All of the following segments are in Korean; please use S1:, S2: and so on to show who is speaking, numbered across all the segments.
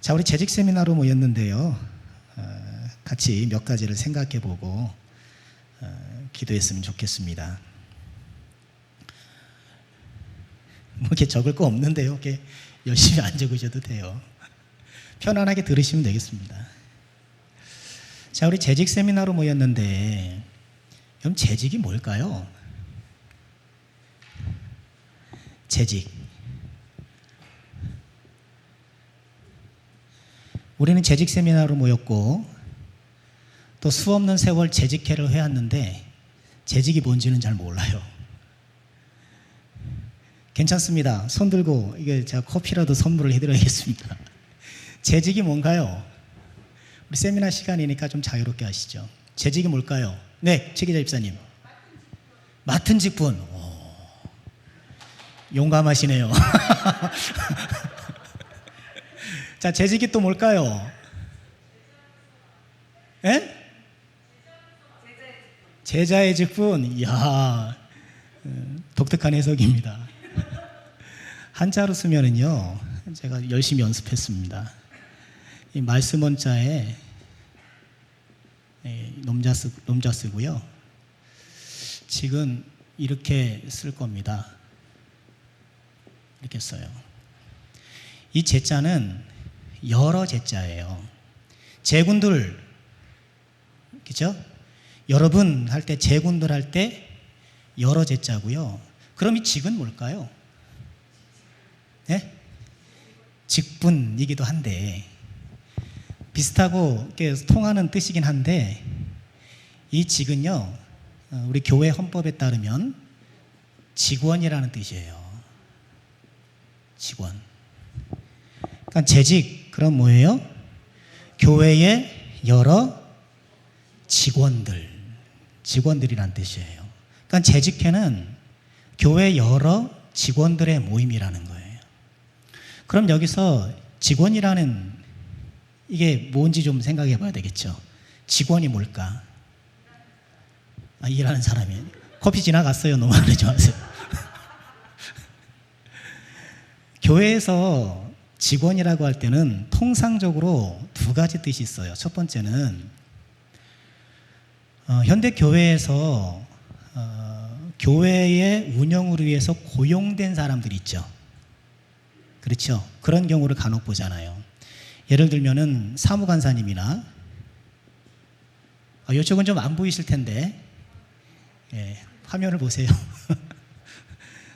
S1: 자, 우리 재직 세미나로 모였는데요. 같이 몇 가지를 생각해 보고 기도했으면 좋겠습니다. 뭐 이렇게 적을 거 없는데요. 이렇게 열심히 안 적으셔도 돼요. 편안하게 들으시면 되겠습니다. 자, 우리 재직 세미나로 모였는데 그럼 재직이 뭘까요? 재직. 우리는 재직 세미나로 모였고 또 수없는 세월 재직회를 해왔는데 재직이 뭔지는 잘 몰라요. 괜찮습니다. 손 들고 이게 제가 커피라도 선물을 해드려야겠습니다. 재직이 뭔가요? 우리 세미나 시간이니까 좀 자유롭게 하시죠. 재직이 뭘까요? 네, 최 기자 집사님. 맡은 직분. 용감하시네요. 자, 재직이 또 뭘까요? 예? 제자의 직분. 이야, 독특한 해석입니다. 한자로 쓰면은요, 제가 열심히 연습했습니다. 이 말씀 원자에 놈자 쓰고요. 지금 이렇게 쓸 겁니다. 이렇게 써요. 이 제자는 여러 제자예요. 제군들, 그죠? 여러분 할 때, 제군들 할 때 여러 제자고요. 그럼 이 직은 뭘까요? 네? 직분이기도 한데 비슷하고 이렇게 통하는 뜻이긴 한데 이 직은요, 우리 교회 헌법에 따르면 직원이라는 뜻이에요. 직원. 그러니까 재직, 그럼 뭐예요? 교회의 여러 직원들이란 뜻이에요. 그러니까 재직회는 교회 여러 직원들의 모임이라는 거예요. 그럼 여기서 직원이라는 이게 뭔지 좀 생각해 봐야 되겠죠. 직원이 뭘까? 일하는 사람이. 커피 지나갔어요. 너무 안 하지 마세요. 교회에서 직원이라고 할 때는 통상적으로 두 가지 뜻이 있어요. 첫 번째는 현대 교회에서 교회의 운영을 위해서 고용된 사람들이 있죠. 그렇죠. 그런 경우를 간혹 보잖아요. 예를 들면은 사무간사님이나 이쪽은 좀 안 보이실 텐데 화면을 보세요.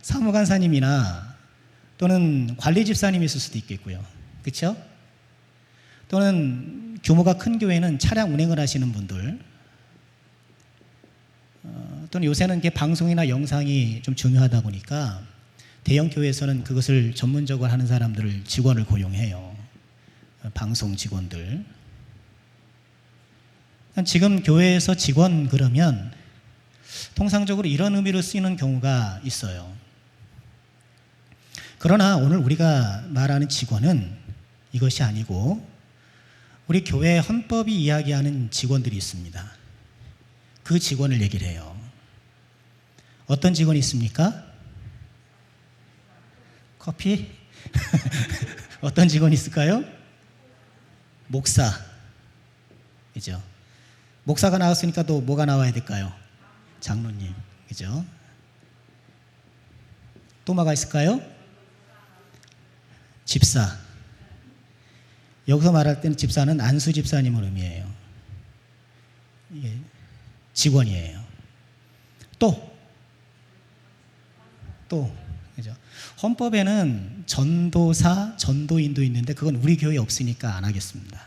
S1: 사무간사님이나 또는 관리집사님이 있을 수도 있겠고요. 그렇죠? 또는 규모가 큰 교회는 차량 운행을 하시는 분들, 또는 요새는 이게 방송이나 영상이 좀 중요하다 보니까 대형 교회에서는 그것을 전문적으로 하는 사람들을 직원을 고용해요. 방송 직원들. 지금 교회에서 직원 그러면 통상적으로 이런 의미로 쓰이는 경우가 있어요. 그러나 오늘 우리가 말하는 직원은 이것이 아니고 우리 교회 헌법이 이야기하는 직원들이 있습니다. 그 직원을 얘기를 해요. 어떤 직원이 있습니까? 커피? 어떤 직원이 있을까요? 목사. 그죠? 목사가 나왔으니까 또 뭐가 나와야 될까요? 장로님. 그죠? 또 뭐가 있을까요? 집사. 여기서 말할 때는 집사는 안수 집사님을 의미해요. 이게 직원이에요. 또, 그죠? 헌법에는 전도사, 전도인도 있는데 그건 우리 교회에 없으니까 안 하겠습니다.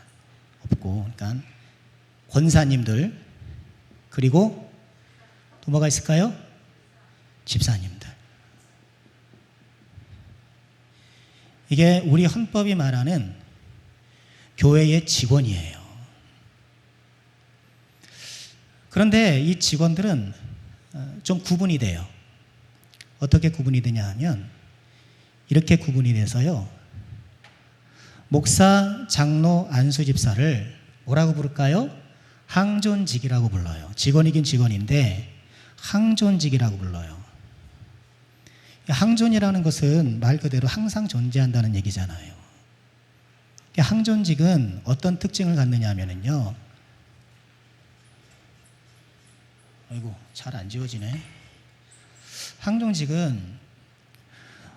S1: 없고, 그러니까 권사님들, 그리고 또 뭐가 있을까요? 집사님들. 이게 우리 헌법이 말하는 교회의 직원이에요. 그런데 이 직원들은 좀 구분이 돼요. 어떻게 구분이 되냐 하면 이렇게 구분이 돼서요. 목사, 장로, 안수 집사를 뭐라고 부를까요? 항존직이라고 불러요. 직원이긴 직원인데 항존직이라고 불러요. 항존이라는 것은 말 그대로 항상 존재한다는 얘기잖아요. 항존직은 어떤 특징을 갖느냐 하면은요. 아이고, 잘 안 지워지네. 항존직은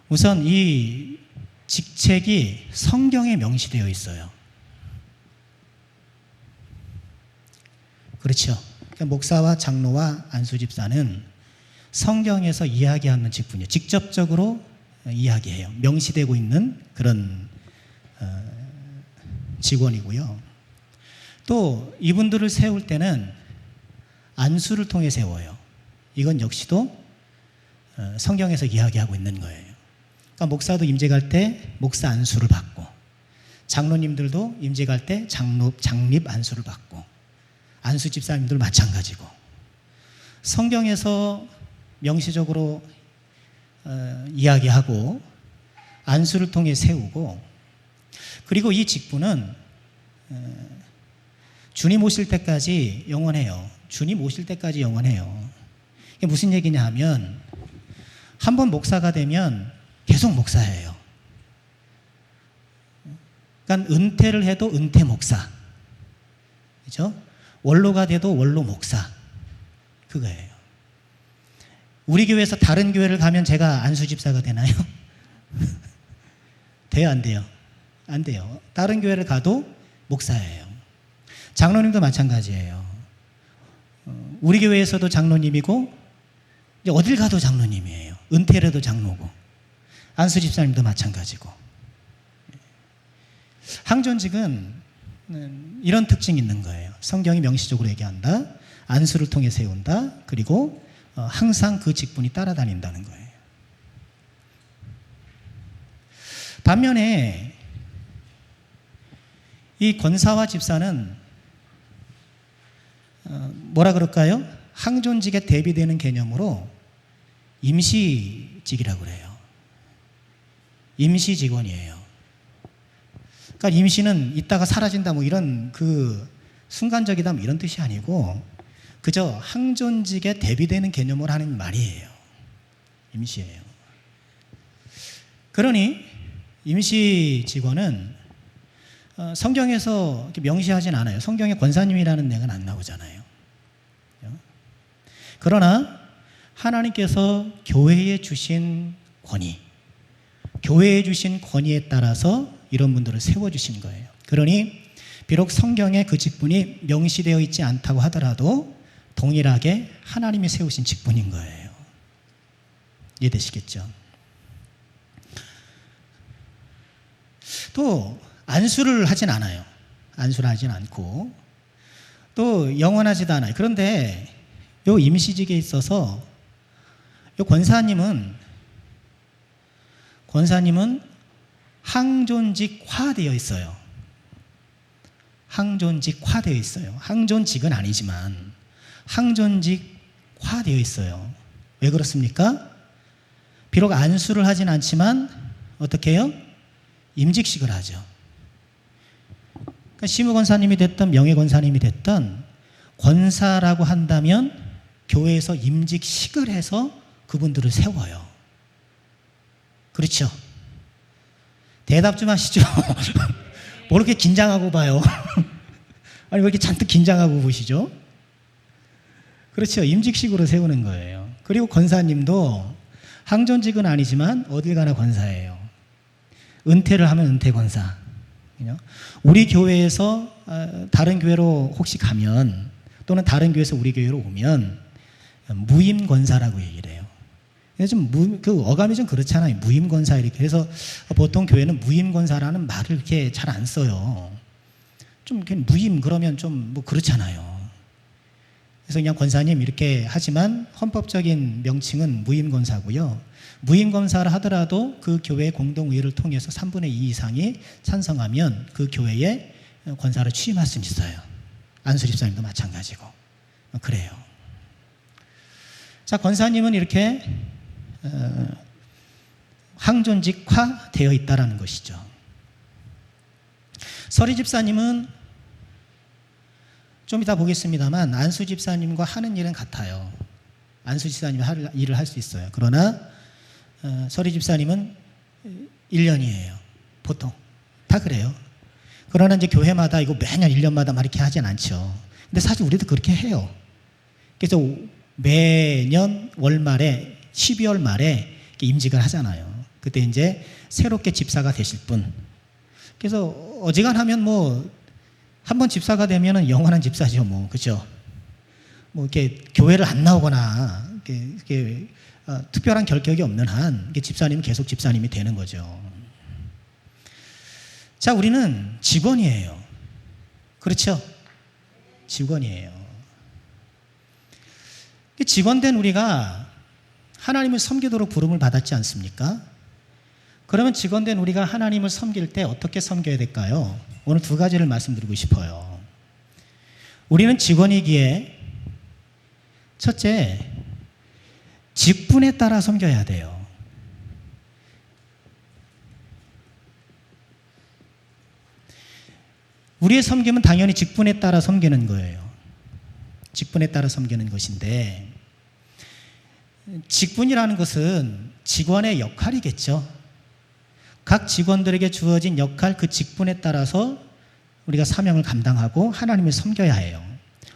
S1: 우선 이 직책이 성경에 명시되어 있어요. 그렇죠. 그러니까 목사와 장로와 안수집사는 성경에서 이야기하는 직분이에요. 직접적으로 이야기해요. 명시되고 있는 그런 직원이고요. 또 이분들을 세울 때는 안수를 통해 세워요. 이건 역시도 성경에서 이야기하고 있는 거예요. 그러니까 목사도 임재 갈 때 목사 안수를 받고, 장로님들도 임재 갈 때 장립 안수를 받고, 안수 집사님들 마찬가지고, 성경에서 명시적으로 이야기하고 안수를 통해 세우고, 그리고 이 직분은 주님 오실 때까지 영원해요. 주님 오실 때까지 영원해요. 이게 무슨 얘기냐 하면, 한번 목사가 되면 계속 목사예요. 그러니까 은퇴를 해도 은퇴 목사, 그렇죠? 원로가 돼도 원로 목사, 그거예요. 우리 교회에서 다른 교회를 가면 제가 안수집사가 되나요? 돼요, 안 돼요? 안 돼요. 다른 교회를 가도 목사예요. 장로님도 마찬가지예요. 우리 교회에서도 장로님이고, 이제 어딜 가도 장로님이에요. 은퇴를 해도 장로고, 안수집사님도 마찬가지고. 항존직은 이런 특징이 있는 거예요. 성경이 명시적으로 얘기한다, 안수를 통해 세운다, 그리고 항상 그 직분이 따라다닌다는 거예요. 반면에 이 권사와 집사는 뭐라 그럴까요? 항존직에 대비되는 개념으로 임시직이라고 그래요. 임시 직원이에요. 그러니까 임시는 있다가 사라진다 뭐 이런 그 순간적이다 뭐 이런 뜻이 아니고, 그저 항존직에 대비되는 개념으로 하는 말이에요. 임시예요. 그러니 임시 직원은 성경에서 명시하진 않아요. 성경에 권사님이라는 내가 안 나오잖아요. 그러나 하나님께서 교회에 주신 권위, 교회에 주신 권위에 따라서 이런 분들을 세워주신 거예요. 그러니 비록 성경에 그 직분이 명시되어 있지 않다고 하더라도 동일하게 하나님이 세우신 직분인 거예요. 이해되시겠죠? 또 안수를 하진 않아요. 안수를 하진 않고, 또 영원하지도 않아요. 그런데 요 임시직에 있어서 요 권사님은 항존직화되어 있어요. 항존직화되어 있어요. 항존직은 아니지만 항존직화되어 있어요. 왜 그렇습니까? 비록 안수를 하진 않지만 어떻게 해요? 임직식을 하죠. 그러니까 시무권사님이 됐든 명예권사님이 됐든 권사라고 한다면 교회에서 임직식을 해서 그분들을 세워요. 그렇죠? 대답 좀 하시죠. 뭐 이렇게 긴장하고 봐요. 아니 왜 이렇게 잔뜩 긴장하고 보시죠? 그렇죠. 임직식으로 세우는 거예요. 그리고 권사님도 항존직은 아니지만 어딜 가나 권사예요. 은퇴를 하면 은퇴 권사. 우리 교회에서 다른 교회로 혹시 가면, 또는 다른 교회에서 우리 교회로 오면 무임 권사라고 얘기를 해요. 그 어감이 좀 그렇잖아요. 무임 권사 이렇게. 그래서 보통 교회는 무임 권사라는 말을 이렇게 잘 안 써요. 좀 무임 그러면 좀 뭐 그렇잖아요. 그래서 그냥 권사님 이렇게 하지만 헌법적인 명칭은 무임 권사고요. 무임 권사를 하더라도 그 교회 공동의회를 통해서 3분의 2 이상이 찬성하면 그 교회에 권사를 취임할 수 있어요. 안수집사님도 마찬가지고. 그래요. 자, 권사님은 이렇게 항존직화 되어 있다라는 것이죠. 서리집사님은 좀 이따 보겠습니다만 안수집사님과 하는 일은 같아요. 안수집사님이 일을 할 수 있어요. 그러나 서리집사님은 1년이에요. 보통 다 그래요. 그러나 이제 교회마다 이거 매년 1년마다 막 이렇게 하진 않죠. 근데 사실 우리도 그렇게 해요. 그래서 매년 월말에 12월 말에 임직을 하잖아요. 그때 이제 새롭게 집사가 되실 분. 그래서 어지간하면 뭐 한번 집사가 되면은 영원한 집사죠, 뭐 그렇죠. 뭐 이렇게 교회를 안 나오거나 이렇게 특별한 결격이 없는 한 집사님은 계속 집사님이 되는 거죠. 자, 우리는 직원이에요. 그렇죠? 직원이에요. 직원된 우리가 하나님을 섬기도록 부름을 받았지 않습니까? 그러면 직원된 우리가 하나님을 섬길 때 어떻게 섬겨야 될까요? 오늘 두 가지를 말씀드리고 싶어요. 우리는 직원이기에 첫째, 직분에 따라 섬겨야 돼요. 우리의 섬김은 당연히 직분에 따라 섬기는 거예요. 직분에 따라 섬기는 것인데, 직분이라는 것은 직원의 역할이겠죠. 각 직원들에게 주어진 역할, 그 직분에 따라서 우리가 사명을 감당하고 하나님을 섬겨야 해요.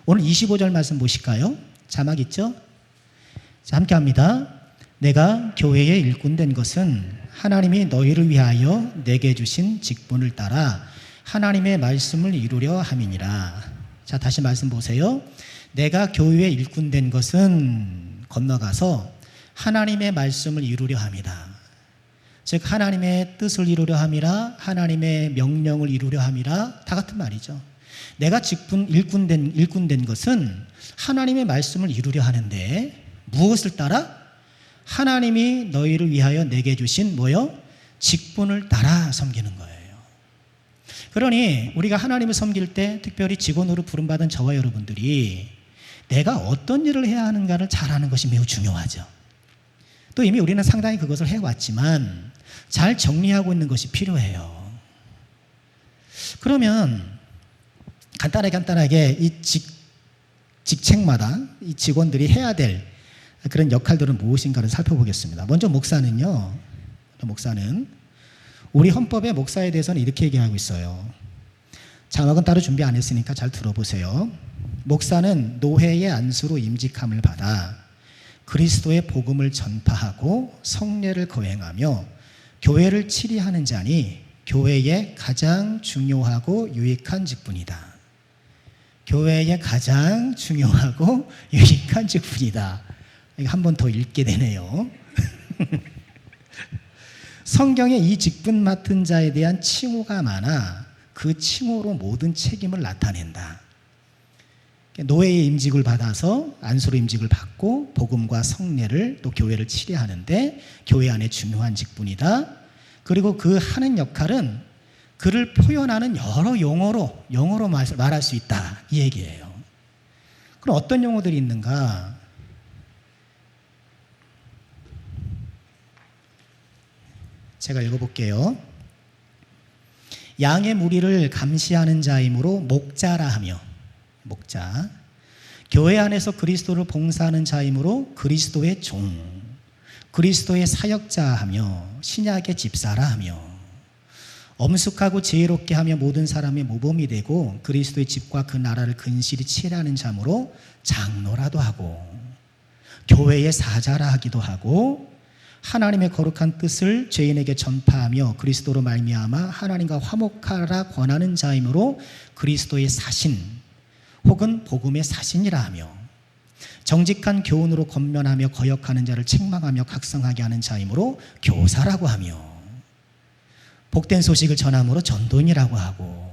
S1: 오늘 25절 말씀 보실까요? 자막 있죠? 자, 함께 합니다. 내가 교회의 일꾼 된 것은 하나님이 너희를 위하여 내게 주신 직분을 따라 하나님의 말씀을 이루려 함이니라. 자, 다시 말씀 보세요. 내가 교회의 일꾼 된 것은 건너가서 하나님의 말씀을 이루려 함이다. 즉 하나님의 뜻을 이루려 함이라, 하나님의 명령을 이루려 함이라, 다 같은 말이죠. 내가 일꾼 된 것은 하나님의 말씀을 이루려 하는데 무엇을 따라? 하나님이 너희를 위하여 내게 주신 뭐요? 직분을 따라 섬기는 거예요. 그러니 우리가 하나님을 섬길 때 특별히 직원으로 부름받은 저와 여러분들이 내가 어떤 일을 해야 하는가를 잘 아는 것이 매우 중요하죠. 또 이미 우리는 상당히 그것을 해왔지만 잘 정리하고 있는 것이 필요해요. 그러면 간단하게 이 직책마다 이 직원들이 해야 될 그런 역할들은 무엇인가를 살펴보겠습니다. 먼저 목사는 우리 헌법의 목사에 대해서는 이렇게 얘기하고 있어요. 자막은 따로 준비 안 했으니까 잘 들어보세요. 목사는 노회의 안수로 임직함을 받아 그리스도의 복음을 전파하고 성례를 거행하며 교회를 치리하는 자니 교회의 가장 중요하고 유익한 직분이다. 교회의 가장 중요하고 유익한 직분이다. 한 번 더 읽게 되네요. 성경에 이 직분 맡은 자에 대한 칭호가 많아 그 칭호로 모든 책임을 나타낸다. 노예의 임직을 받아서 안수로 임직을 받고 복음과 성례를 또 교회를 치리하는데 교회 안에 중요한 직분이다. 그리고 그 하는 역할은 그를 표현하는 여러 용어로 말할 수 있다. 이 얘기예요. 그럼 어떤 용어들이 있는가? 제가 읽어볼게요. 양의 무리를 감시하는 자이므로 목자라 하며, 목자. 교회 안에서 그리스도를 봉사하는 자이므로 그리스도의 종, 그리스도의 사역자 하며 신약의 집사라 하며, 엄숙하고 지혜롭게 하며 모든 사람의 모범이 되고 그리스도의 집과 그 나라를 근실히 치라는 자므로 장로라도 하고 교회의 사자라 하기도 하고 하나님의 거룩한 뜻을 죄인에게 전파하며 그리스도로 말미암아 하나님과 화목하라 권하는 자이므로 그리스도의 사신 혹은 복음의 사신이라 하며 정직한 교훈으로 권면하며 거역하는 자를 책망하며 각성하게 하는 자이므로 교사라고 하며 복된 소식을 전함으로 전도인이라고 하고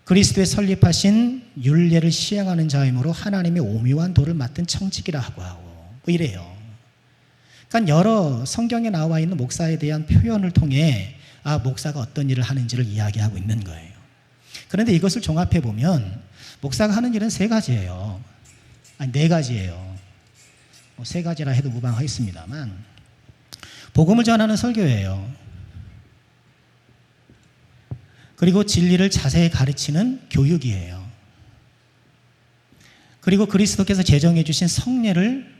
S1: 그리스도의 설립하신 율례를 시행하는 자이므로 하나님의 오묘한 도를 맡은 청직이라 하고 뭐 이래요. 그러니까 여러 성경에 나와 있는 목사에 대한 표현을 통해 목사가 어떤 일을 하는지를 이야기하고 있는 거예요. 그런데 이것을 종합해 보면 목사가 하는 일은 세 가지예요. 네 가지예요. 세 가지라 해도 무방하겠습니다만 복음을 전하는 설교예요. 그리고 진리를 자세히 가르치는 교육이에요. 그리고 그리스도께서 제정해 주신 성례를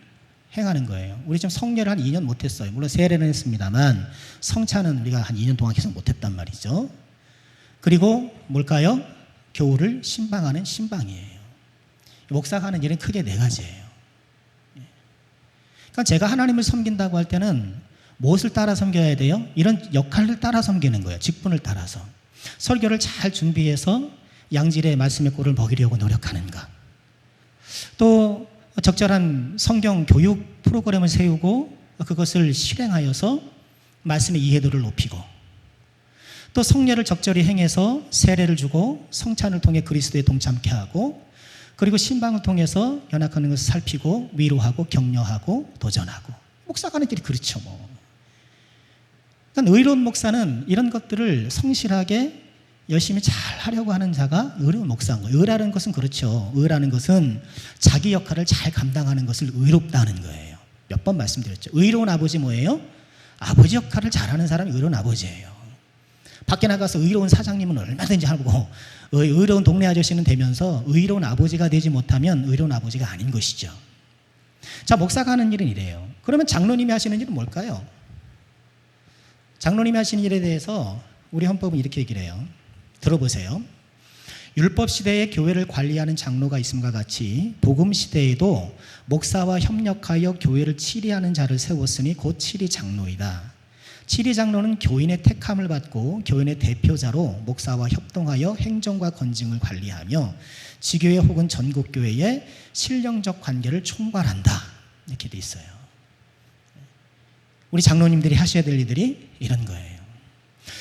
S1: 행하는 거예요. 우리 지금 성례를 한 2년 못했어요. 물론 세례는 했습니다만 성찬은 우리가 한 2년 동안 계속 못했단 말이죠. 그리고 뭘까요? 교우를 신방하는 신방이에요. 목사가 하는 일은 크게 네 가지예요. 그러니까 제가 하나님을 섬긴다고 할 때는 무엇을 따라 섬겨야 돼요? 이런 역할을 따라 섬기는 거예요. 직분을 따라서. 설교를 잘 준비해서 양질의 말씀의 꼴을 먹이려고 노력하는가. 또 적절한 성경 교육 프로그램을 세우고 그것을 실행하여서 말씀의 이해도를 높이고, 또 성례를 적절히 행해서 세례를 주고 성찬을 통해 그리스도에 동참케 하고, 그리고 신방을 통해서 연약한 것을 살피고 위로하고 격려하고 도전하고. 목사가 하는 길이 그렇죠 뭐. 그러니까 의로운 목사는 이런 것들을 성실하게 열심히 잘 하려고 하는 자가 의로운 목사인 거예요. 의라는 것은 그렇죠. 의라는 것은 자기 역할을 잘 감당하는 것을 의롭다는 거예요. 몇 번 말씀드렸죠. 의로운 아버지 뭐예요? 아버지 역할을 잘하는 사람이 의로운 아버지예요. 밖에 나가서 의로운 사장님은 얼마든지 하고 의로운 동네 아저씨는 되면서 의로운 아버지가 되지 못하면 의로운 아버지가 아닌 것이죠. 자, 목사가 하는 일은 이래요. 그러면 장로님이 하시는 일은 뭘까요? 장로님이 하시는 일에 대해서 우리 헌법은 이렇게 얘기를 해요. 들어보세요. 율법 시대에 교회를 관리하는 장로가 있음과 같이 복음 시대에도 목사와 협력하여 교회를 치리하는 자를 세웠으니 곧 치리 장로이다. 치리 장로는 교인의 택함을 받고 교인의 대표자로 목사와 협동하여 행정과 건증을 관리하며 지교회 혹은 전국교회의 신령적 관계를 총괄한다. 이렇게 돼 있어요. 우리 장로님들이 하셔야 될 일들이 이런 거예요.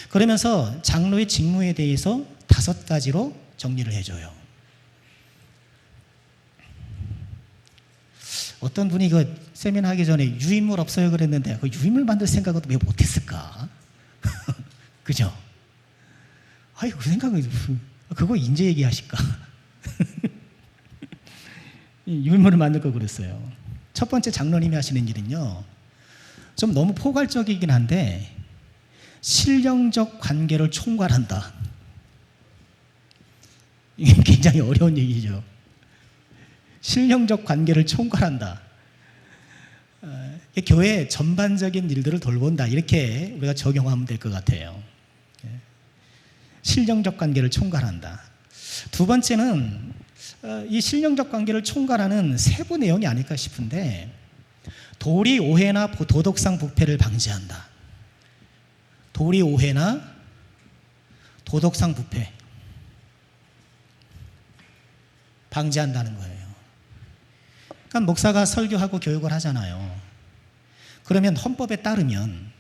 S1: 그러면서 장로의 직무에 대해서 5가지로 정리를 해줘요. 어떤 분이 그 세미나 하기 전에 유인물 없어요 그랬는데 그 유인물 만들 생각은 왜 못했을까? 그죠? 아이 그 생각은 그거 인제 얘기하실까? 유인물을 만들 거 그랬어요. 첫 번째 장로님이 하시는 일은요, 좀 너무 포괄적이긴 한데 신령적 관계를 총괄한다. 이게 굉장히 어려운 얘기죠. 신령적 관계를 총괄한다. 교회 전반적인 일들을 돌본다. 이렇게 우리가 적용하면 될 것 같아요. 신령적 관계를 총괄한다. 두 번째는 이 신령적 관계를 총괄하는 세부 내용이 아닐까 싶은데 도리 오해나 도덕상 부패를 방지한다. 도리 오해나 도덕상 부패 방지한다는 거예요. 그러니까 목사가 설교하고 교육을 하잖아요. 그러면 헌법에 따르면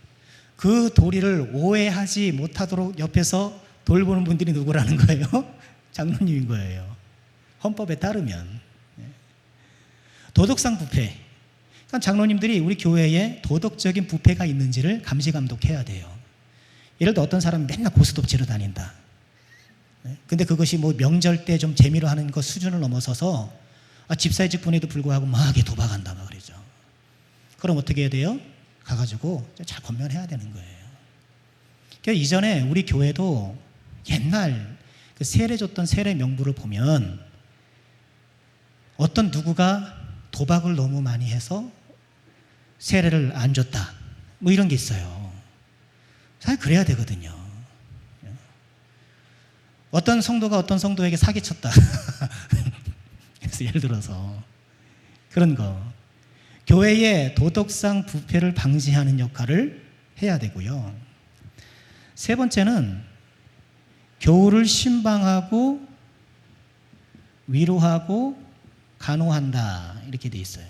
S1: 그 도리를 오해하지 못하도록 옆에서 돌보는 분들이 누구라는 거예요? 장로님인 거예요. 헌법에 따르면. 도덕상 부패. 그러니까 장로님들이 우리 교회에 도덕적인 부패가 있는지를 감시 감독해야 돼요. 예를 들어 어떤 사람이 맨날 고스톱 치러 다닌다. 근데 그것이 뭐 명절 때 좀 재미로 하는 것 수준을 넘어서서 집사의 직분에도 불구하고 막 도박한다 막 그러죠. 그럼 어떻게 해야 돼요? 가가지고 잘 권면해야 되는 거예요. 그러니까 이전에 우리 교회도 옛날 그 세례 줬던 세례 명부를 보면 어떤 누구가 도박을 너무 많이 해서 세례를 안 줬다. 뭐 이런 게 있어요. 사실 그래야 되거든요. 어떤 성도가 어떤 성도에게 사기쳤다. 그래서 예를 들어서 그런 거. 교회의 도덕상 부패를 방지하는 역할을 해야 되고요. 세 번째는 교우를 신방하고 위로하고 간호한다. 이렇게 돼 있어요.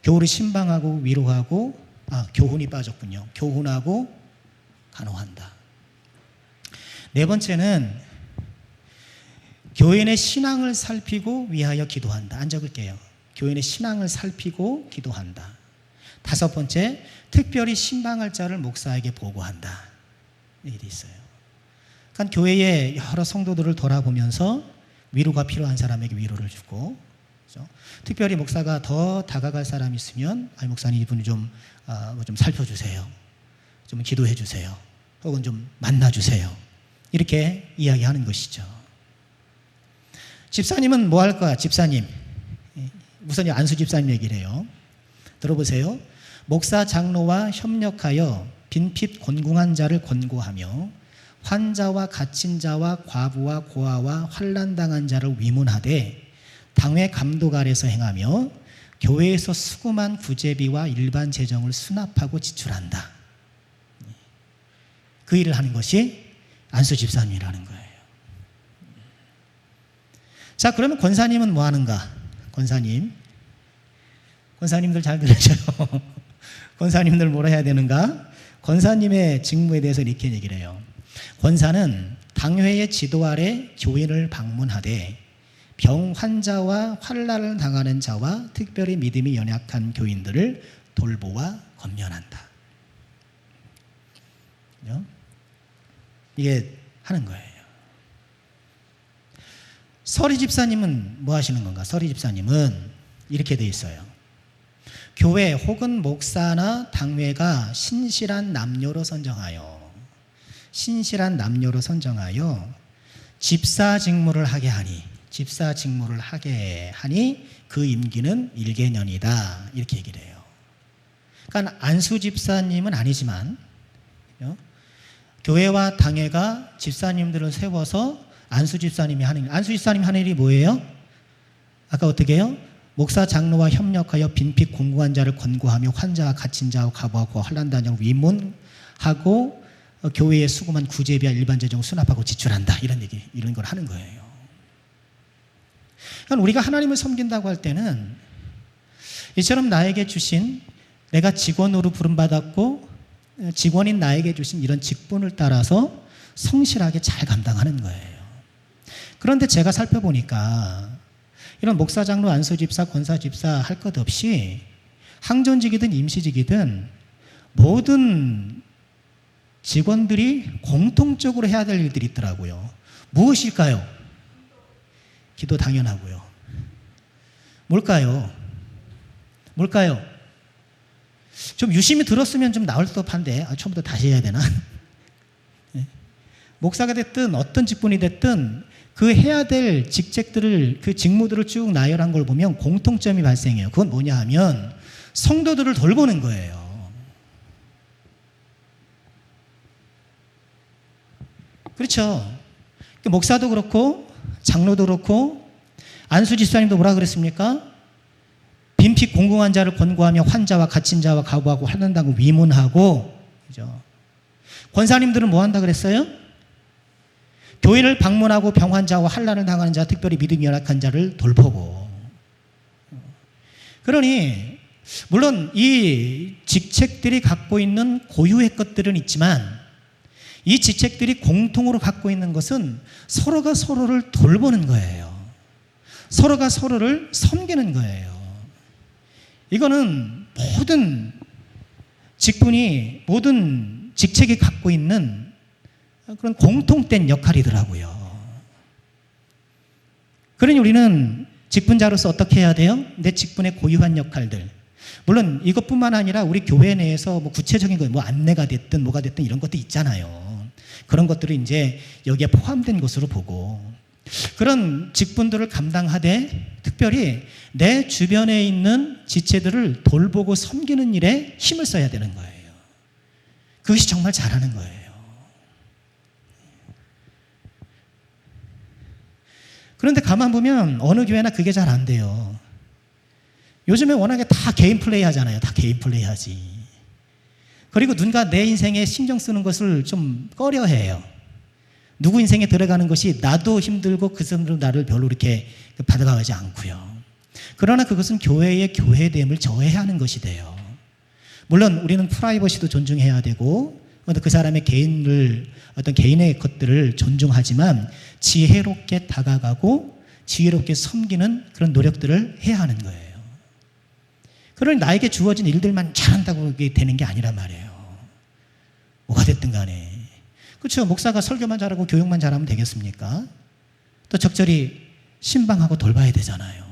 S1: 교우를 신방하고 위로하고 교훈이 빠졌군요. 교훈하고 간호한다. 네 번째는 교인의 신앙을 살피고 위하여 기도한다. 안 적을게요. 교인의 신앙을 살피고 기도한다. 5번째, 특별히 신방할 자를 목사에게 보고한다. 이게 돼 있어요. 그러니까 교회의 여러 성도들을 돌아보면서 위로가 필요한 사람에게 위로를 주고, 그렇죠? 특별히 목사가 더 다가갈 사람이 있으면 목사님 이분이 좀 살펴주세요. 좀 기도해 주세요. 혹은 좀 만나주세요. 이렇게 이야기하는 것이죠. 집사님은 뭐 할 거야? 집사님. 우선 안수 집사님 얘기를 해요. 들어보세요. 목사 장로와 협력하여 빈핍 곤궁한 자를 권고하며 환자와 갇힌 자와 과부와 고아와 환난당한 자를 위문하되 당회 감독 아래서 행하며 교회에서 수금한 구제비와 일반 재정을 수납하고 지출한다. 그 일을 하는 것이 안수 집사님이라는 거예요. 자, 그러면 권사님은 뭐 하는가? 권사님들 잘 들으셔요. 권사님들 뭐라 해야 되는가? 권사님의 직무에 대해서 이렇게 얘기를 해요. 권사는 당회의 지도 아래 교인을 방문하되 병 환자와 환난을 당하는 자와 특별히 믿음이 연약한 교인들을 돌보아 권면한다. 이게 하는 거예요. 서리 집사님은 뭐 하시는 건가? 서리 집사님은 이렇게 돼 있어요. 교회 혹은 목사나 당회가 신실한 남녀로 선정하여 집사 직무를 하게 하니 그 임기는 1개년이다. 이렇게 얘기를 해요. 그러니까 안수 집사님은 아니지만 교회와 당회가 집사님들을 세워서 안수 집사님이 하는 일이 뭐예요? 아까 어떻게 해요? 목사 장로와 협력하여 빈핍 공고한 자를 권고하며 환자와 갇힌 자와 과부와 환난당한 자를 위문하고 교회에 수금한 구제비와 일반 재정 수납하고 지출한다. 이런 걸 하는 거예요. 그러니까 우리가 하나님을 섬긴다고 할 때는 이처럼 나에게 주신, 내가 직원으로 부름받았고 직원인 나에게 주신 이런 직분을 따라서 성실하게 잘 감당하는 거예요. 그런데 제가 살펴보니까 이런 목사, 장로, 안수 집사, 권사 집사 할 것 없이 항전직이든 임시직이든 모든 직원들이 공통적으로 해야 될 일들이 있더라고요. 무엇일까요? 기도 당연하고요. 뭘까요? 좀 유심히 들었으면 좀 나올 법한데 처음부터 다시 해야 되나? 목사가 됐든 어떤 직분이 됐든 그 해야 될 직책들을, 그 직무들을 쭉 나열한 걸 보면 공통점이 발생해요. 그건 뭐냐 하면 성도들을 돌보는 거예요. 그렇죠. 목사도 그렇고 장로도 그렇고 안수 집사님도 뭐라 그랬습니까? 빈핍 공공한 자를 권고하며 환자와 갇힌 자와 과부하고 환난당하고 위문하고, 그죠? 권사님들은 뭐 한다 그랬어요? 교회를 방문하고 병 환자와 환난을 당하는 자, 특별히 믿음이 연약한 자를 돌보고. 그러니 물론 이 직책들이 갖고 있는 고유의 것들은 있지만 이 직책들이 공통으로 갖고 있는 것은 서로가 서로를 돌보는 거예요. 서로가 서로를 섬기는 거예요. 이거는 모든 직분이, 모든 직책이 갖고 있는 그런 공통된 역할이더라고요. 그러니 우리는 직분자로서 어떻게 해야 돼요? 내 직분의 고유한 역할들. 물론 이것뿐만 아니라 우리 교회 내에서 뭐 구체적인 거, 뭐 안내가 됐든 뭐가 됐든 이런 것도 있잖아요. 그런 것들을 이제 여기에 포함된 것으로 보고, 그런 직분들을 감당하되 특별히 내 주변에 있는 지체들을 돌보고 섬기는 일에 힘을 써야 되는 거예요. 그것이 정말 잘하는 거예요. 그런데 가만 보면 어느 교회나 그게 잘 안 돼요. 요즘에 워낙에 다 개인 플레이 하잖아요. 다 개인 플레이 하지. 그리고 누군가 내 인생에 신경 쓰는 것을 좀 꺼려해요. 누구 인생에 들어가는 것이 나도 힘들고 그 사람도 나를 별로 이렇게 받아가지 않고요. 그러나 그것은 교회의 교회됨을 저해하는 것이 돼요. 물론 우리는 프라이버시도 존중해야 되고 그 사람의 어떤 개인의 것들을 존중하지만 지혜롭게 다가가고 지혜롭게 섬기는 그런 노력들을 해야 하는 거예요. 그러니 나에게 주어진 일들만 잘한다고 그게 되는 게 아니란 말이에요. 뭐가 됐든 간에. 그렇죠. 목사가 설교만 잘하고 교육만 잘하면 되겠습니까? 또 적절히 신방하고 돌봐야 되잖아요.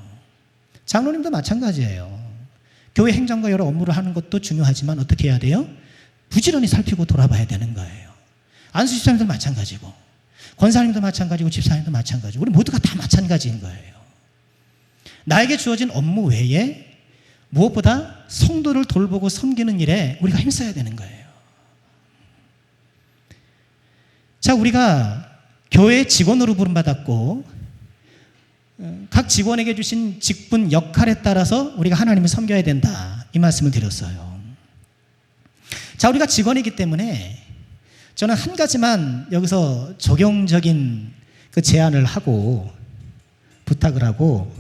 S1: 장로님도 마찬가지예요. 교회 행정과 여러 업무를 하는 것도 중요하지만 어떻게 해야 돼요? 부지런히 살피고 돌아봐야 되는 거예요. 안수 집사님도 마찬가지고 권사님도 마찬가지고 집사님도 마찬가지고 우리 모두가 다 마찬가지인 거예요. 나에게 주어진 업무 외에 무엇보다 성도를 돌보고 섬기는 일에 우리가 힘써야 되는 거예요. 자, 우리가 교회 직원으로 부름받았고 각 직원에게 주신 직분 역할에 따라서 우리가 하나님을 섬겨야 된다, 이 말씀을 드렸어요. 자, 우리가 직원이기 때문에 저는 한 가지만 여기서 적용적인 그 제안을 하고 부탁을 하고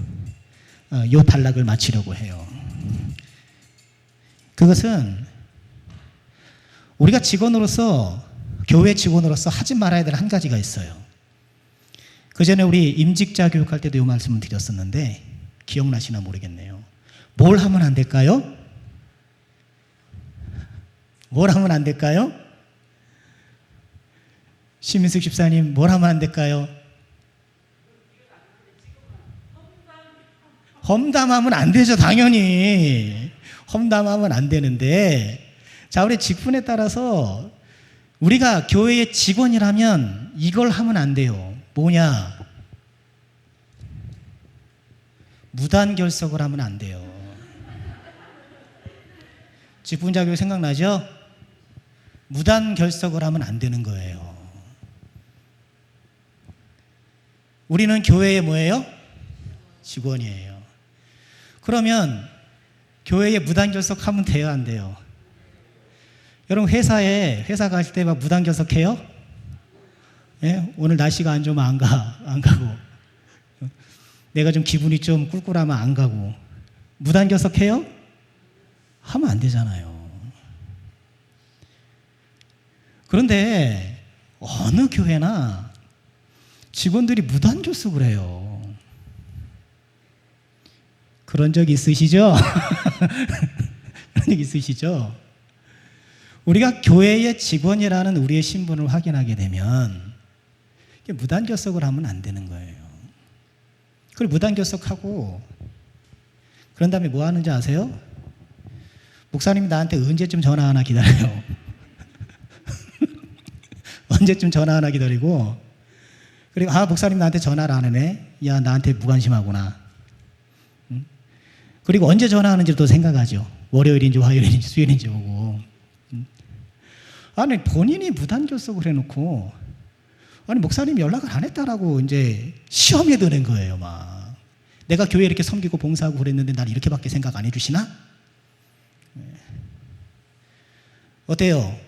S1: 요 단락을 마치려고 해요. 그것은 우리가 직원으로서, 교회 직원으로서 하지 말아야 될 한 가지가 있어요. 그 전에 우리 임직자 교육할 때도 이 말씀을 드렸었는데 기억나시나 모르겠네요. 뭘 하면 안 될까요? 뭘 하면 안 될까요? 심인숙 집사님, 뭘 하면 안 될까요? 험담하면 안 되죠, 당연히. 험담하면 안 되는데, 자, 우리 직분에 따라서 우리가 교회의 직원이라면 이걸 하면 안 돼요. 뭐냐? 무단결석을 하면 안 돼요. 직분자 교육 생각나죠? 무단결석을 하면 안 되는 거예요. 우리는 교회의 뭐예요? 직원이에요. 그러면 교회에 무단결석하면 돼요, 안 돼요? 여러분, 회사 갈 때 막 무단결석해요? 예? 오늘 날씨가 안 좋으면 안 가고, 내가 좀 기분이 좀 꿀꿀하면 안 가고, 무단결석해요? 하면 안 되잖아요. 그런데 어느 교회나 직원들이 무단결석을 해요. 그런 적 있으시죠? 그런 적 있으시죠? 우리가 교회의 직원이라는 우리의 신분을 확인하게 되면 무단결석을 하면 안 되는 거예요. 그걸 무단결석하고 그런 다음에 뭐 하는지 아세요? 목사님이 나한테 언제쯤 전화 하나 기다려요. 언제쯤 전화 하나 기다리고, 그리고 목사님 나한테 전화를 안 하네. 야, 나한테 무관심하구나. 그리고 언제 전화하는지도 생각하죠. 월요일인지 화요일인지 수요일인지 오고. 아니, 본인이 무단결석을 해놓고, 아니, 목사님이 연락을 안 했다라고 이제 시험에 드는 거예요, 막. 내가 교회 이렇게 섬기고 봉사하고 그랬는데 날 이렇게밖에 생각 안 해주시나? 어때요?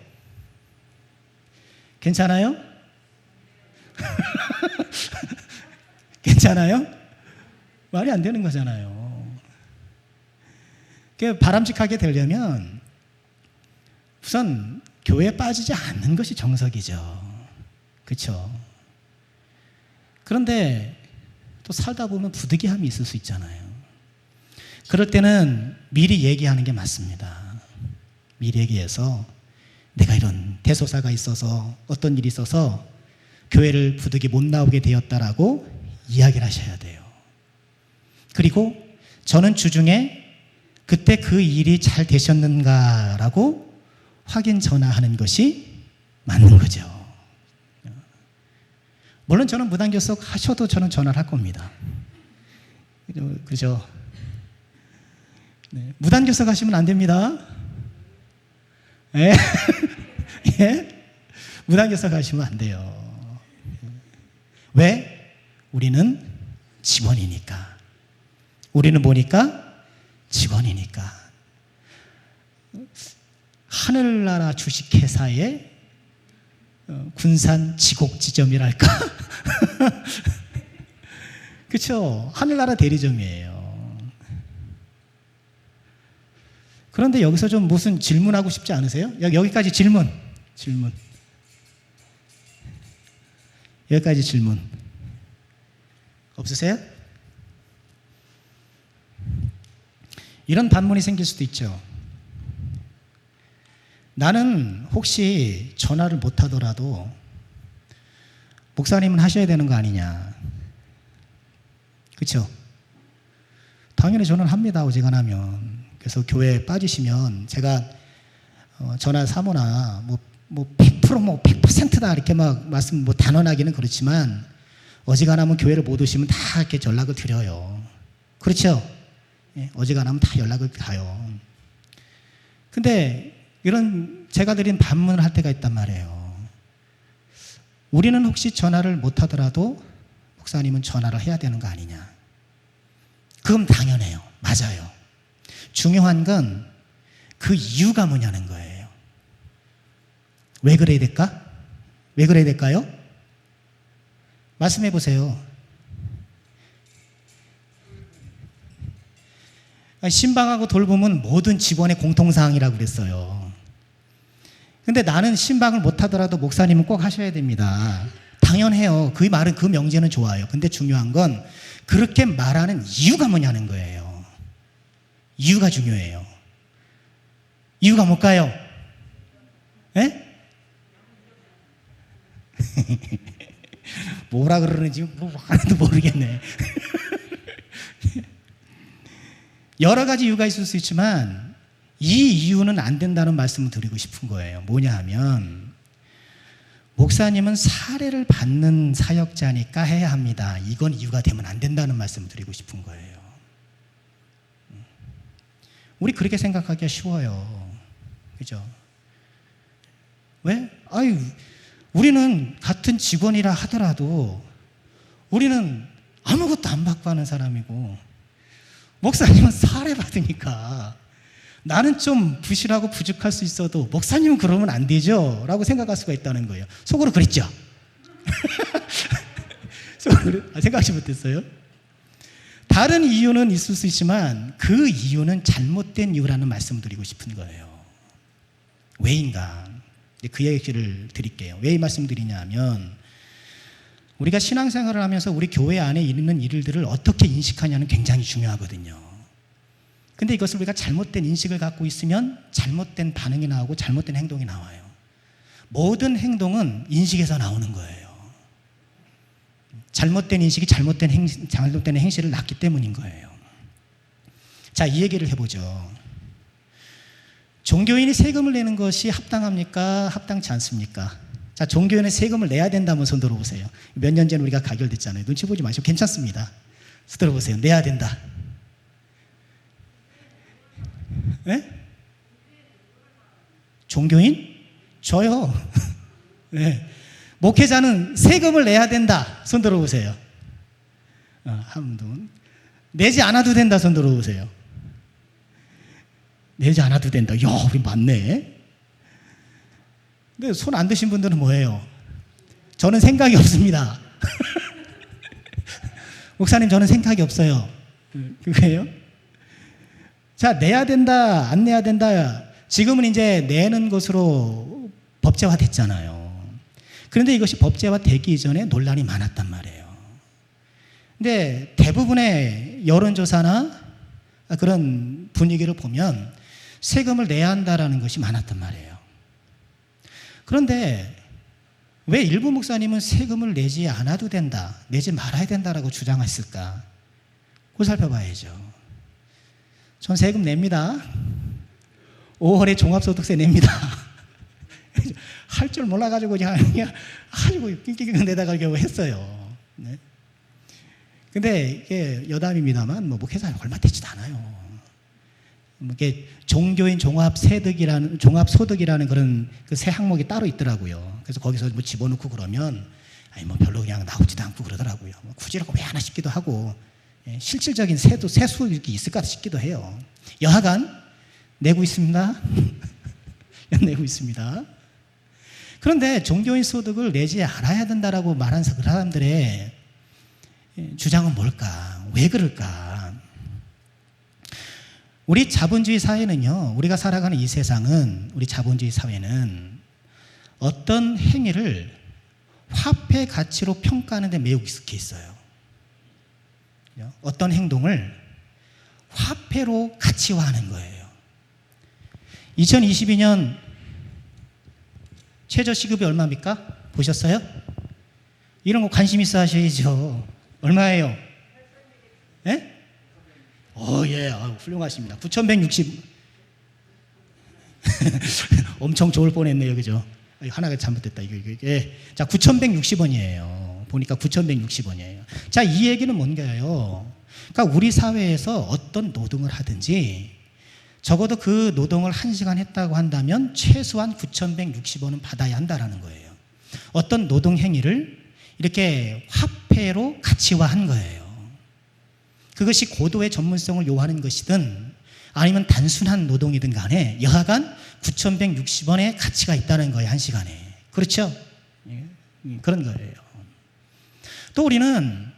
S1: 괜찮아요? 괜찮아요? 말이 안 되는 거잖아요. 바람직하게 되려면 우선 교회에 빠지지 않는 것이 정석이죠. 그렇죠? 그런데 또 살다 보면 부득이함이 있을 수 있잖아요. 그럴 때는 미리 얘기하는 게 맞습니다. 미리 얘기해서 내가 이런 대소사가 있어서, 어떤 일이 있어서 교회를 부득이 못 나오게 되었다라고 이야기를 하셔야 돼요. 그리고 저는 주중에 그때 그 일이 잘 되셨는가라고 확인 전화하는 것이 맞는 거죠. 물론 저는 무단결석 하셔도 저는 전화를 할 겁니다. 그죠? 네. 무단결석 하시면 안 됩니다. 예? 예? 무단결석 하시면 안 돼요. 왜? 우리는 직원이니까. 우리는 뭐니까? 직원이니까. 하늘나라 주식회사의 군산 지곡지점이랄까? 그렇죠? 하늘나라 대리점이에요. 그런데 여기서 좀 무슨 질문하고 싶지 않으세요? 여기까지 질문. 여기까지 질문. 없으세요? 이런 반문이 생길 수도 있죠. 나는 혹시 전화를 못 하더라도 목사님은 하셔야 되는 거 아니냐. 그렇죠? 당연히 전화를 합니다. 어지간하면. 그래서 교회에 빠지시면 제가 전화 사모나 뭐 100% 뭐 100%다 이렇게 막 말씀 뭐 단언하기는 그렇지만 어지간하면 교회를 못 오시면 다 이렇게 연락을 드려요. 그렇죠? 예, 어지간하면 다 연락을 가요. 근데 이런 제가 드린 반문을 할 때가 있단 말이에요. 우리는 혹시 전화를 못 하더라도 목사님은 전화를 해야 되는 거 아니냐? 그건 당연해요. 맞아요. 중요한 건 그 이유가 뭐냐는 거예요. 왜 그래야 될까? 왜 그래야 될까요? 말씀해 보세요. 신방하고 돌봄은 모든 직원의 공통사항이라고 그랬어요. 근데 나는 신방을 못하더라도 목사님은 꼭 하셔야 됩니다. 당연해요. 그 말은, 그 명제는 좋아요. 근데 중요한 건 그렇게 말하는 이유가 뭐냐는 거예요. 이유가 중요해요. 이유가 뭘까요? 예? 뭐라 그러는지 뭐 하나도 모르겠네. 여러 가지 이유가 있을 수 있지만 이 이유는 안 된다는 말씀을 드리고 싶은 거예요. 뭐냐 하면 목사님은 사례를 받는 사역자니까 해야 합니다. 이건 이유가 되면 안 된다는 말씀을 드리고 싶은 거예요. 우리 그렇게 생각하기가 쉬워요. 그죠? 왜? 우리는 같은 직원이라 하더라도 우리는 아무것도 안 받고 하는 사람이고 목사님은 사례 받으니까 나는 좀 부실하고 부족할 수 있어도 목사님은 그러면 안 되죠 라고 생각할 수가 있다는 거예요. 속으로 그랬죠? 속으로 생각하지 못했어요? 다른 이유는 있을 수 있지만 그 이유는 잘못된 이유라는 말씀을 드리고 싶은 거예요. 왜인가? 그 얘기를 드릴게요. 왜 이 말씀 드리냐 하면 우리가 신앙생활을 하면서 우리 교회 안에 있는 일들을 어떻게 인식하냐는 굉장히 중요하거든요. 근데 이것을 우리가 잘못된 인식을 갖고 있으면 잘못된 반응이 나오고 잘못된 행동이 나와요. 모든 행동은 인식에서 나오는 거예요. 잘못된 인식이 잘못된 행실을 낳기 때문인 거예요. 자, 이 얘기를 해보죠. 종교인이 세금을 내는 것이 합당합니까? 합당치 않습니까? 자, 종교인은 세금을 내야 된다면 손 들어보세요. 몇 년 전에 우리가 가결됐잖아요. 눈치 보지 마시고 괜찮습니다. 손 들어보세요. 내야 된다. 네? 종교인? 저요. 네. 목회자는 세금을 내야 된다. 손 들어보세요. 한 분. 내지 않아도 된다. 손 들어보세요. 내지 않아도 된다. 야, 우리 맞네. 근데 손 안 드신 분들은 뭐예요? 저는 생각이 없습니다. 목사님, 저는 생각이 없어요. 그거예요? 자, 내야 된다, 안 내야 된다. 지금은 이제 내는 것으로 법제화 됐잖아요. 그런데 이것이 법제화 되기 이전에 논란이 많았단 말이에요. 근데 대부분의 여론조사나 그런 분위기를 보면 세금을 내야 한다라는 것이 많았단 말이에요. 그런데 왜 일부 목사님은 세금을 내지 않아도 된다, 내지 말아야 된다라고 주장했을까? 그걸 살펴봐야죠. 전 세금 냅니다. 5월에 종합소득세 냅니다. 할 줄 몰라가지고 그냥 가지고 낑낑낑 내다가 겨우 했어요. 네. 근데 이게 여담입니다만 뭐 회사에 얼마 되지도 않아요. 이게 종교인 종합소득이라는 그런 그 세 항목이 따로 있더라고요. 그래서 거기서 뭐 집어넣고 그러면 뭐 별로 그냥 나오지도 않고 그러더라고요. 뭐 굳이라고 왜 하나 싶기도 하고, 실질적인 세수 이렇게 있을까 싶기도 해요. 여하간 내고 있습니다. 내고 있습니다. 그런데 종교인 소득을 내지 않아야 된다라고 말한 그 사람들의 주장은 뭘까? 왜 그럴까? 우리 자본주의 사회는요, 우리가 살아가는 이 세상은, 우리 자본주의 사회는 어떤 행위를 화폐 가치로 평가하는 데 매우 익숙해 있어요. 어떤 행동을 화폐로 가치화하는 거예요. 2022년 최저시급이 얼마입니까? 보셨어요? 이런 거 관심 있어 하셔야죠. 얼마예요? 예? 예, 훌륭하십니다. 9,160. 엄청 좋을 뻔했네요, 그죠? 하나가 잘못됐다, 이게. 자, 9,160원이에요. 보니까 9,160원이에요. 자, 이 얘기는 뭔가요? 그러니까 우리 사회에서 어떤 노동을 하든지 적어도 그 노동을 1시간 했다고 한다면 최소한 9,160원은 받아야 한다라는 거예요. 어떤 노동 행위를 이렇게 화폐로 가치화한 거예요. 그것이 고도의 전문성을 요하는 것이든 아니면 단순한 노동이든 간에 여하간 9,160원의 가치가 있다는 거예요. 한 시간에. 그렇죠? 그런 거예요. 또 우리는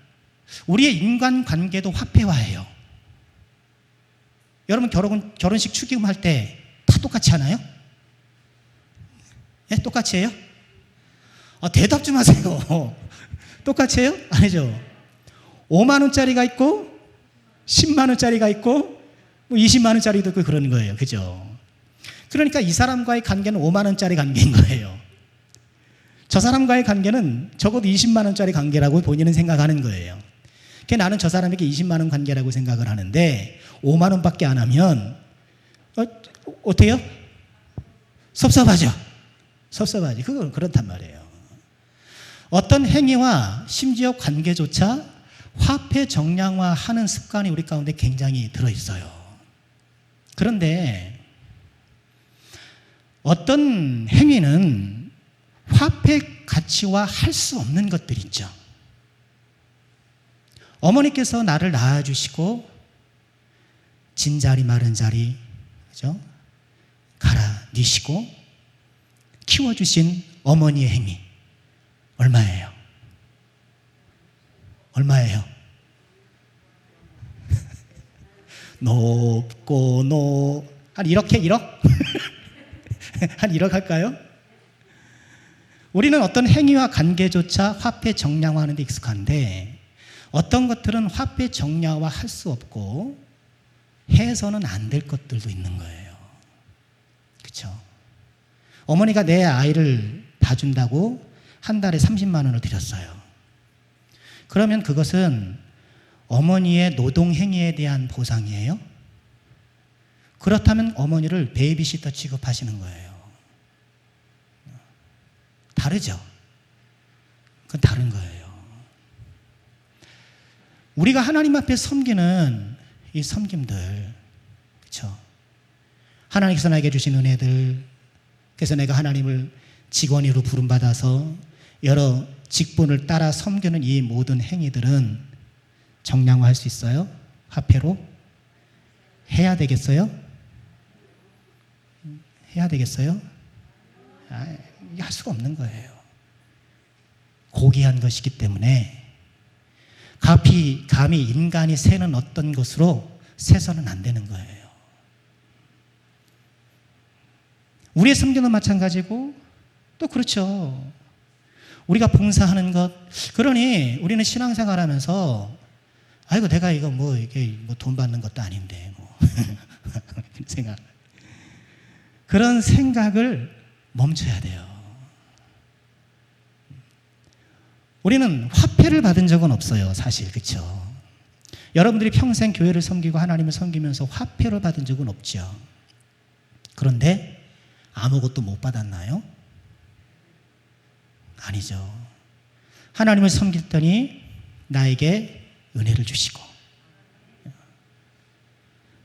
S1: 우리의 인간관계도 화폐화해요. 여러분 결혼식 축의금 할 때 다 똑같이 하나요? 예? 똑같이 해요? 대답 좀 하세요. 똑같이 해요? 아니죠. 5만 원짜리가 있고 10만 원짜리가 있고 20만 원짜리도 있고 그런 거예요. 그죠? 그러니까 이 사람과의 관계는 5만 원짜리 관계인 거예요. 저 사람과의 관계는 적어도 20만 원짜리 관계라고 본인은 생각하는 거예요. 그러니까 나는 저 사람에게 20만 원 관계라고 생각을 하는데 5만 원밖에 안 하면 어때요? 섭섭하죠? 섭섭하지. 그건 그렇단 말이에요. 어떤 행위와 심지어 관계조차 화폐 정량화하는 습관이 우리 가운데 굉장히 들어있어요. 그런데 어떤 행위는 화폐 가치화 할 수 없는 것들 있죠. 어머니께서 나를 낳아주시고 진자리 마른 자리 그죠? 갈아 넣으시고 키워주신 어머니의 행위 얼마예요? 얼마예요? 높고 한 1억? 한 1억 할까요? 우리는 어떤 행위와 관계조차 화폐 정량화하는 데 익숙한데 어떤 것들은 화폐 정량화 할 수 없고 해서는 안 될 것들도 있는 거예요. 그렇죠? 어머니가 내 아이를 봐준다고 한 달에 30만 원을 드렸어요. 그러면 그것은 어머니의 노동 행위에 대한 보상이에요? 그렇다면 어머니를 베이비시터 취급하시는 거예요. 다르죠? 그건 다른 거예요. 우리가 하나님 앞에 섬기는 이 섬김들, 그렇죠? 하나님께서 나에게 주신 은혜들, 그래서 내가 하나님을 직원으로 부름받아서 여러 직분을 따라 섬기는 이 모든 행위들은 정량화할 수 있어요? 화폐로? 해야 되겠어요? 해야 되겠어요? 이게 할 수가 없는 거예요. 고귀한 것이기 때문에 감히 인간이 세는 어떤 것으로 세서는 안 되는 거예요. 우리의 섬기도 마찬가지고 또 그렇죠. 우리가 봉사하는 것, 그러니 우리는 신앙생활 하면서 아이고 내가 이거 이게 돈 받는 것도 아닌데 그런 생각을 멈춰야 돼요. 우리는 화폐를 받은 적은 없어요, 사실. 그렇죠? 여러분들이 평생 교회를 섬기고 하나님을 섬기면서 화폐를 받은 적은 없죠. 그런데 아무것도 못 받았나요? 아니죠. 하나님을 섬겼더니 나에게 은혜를 주시고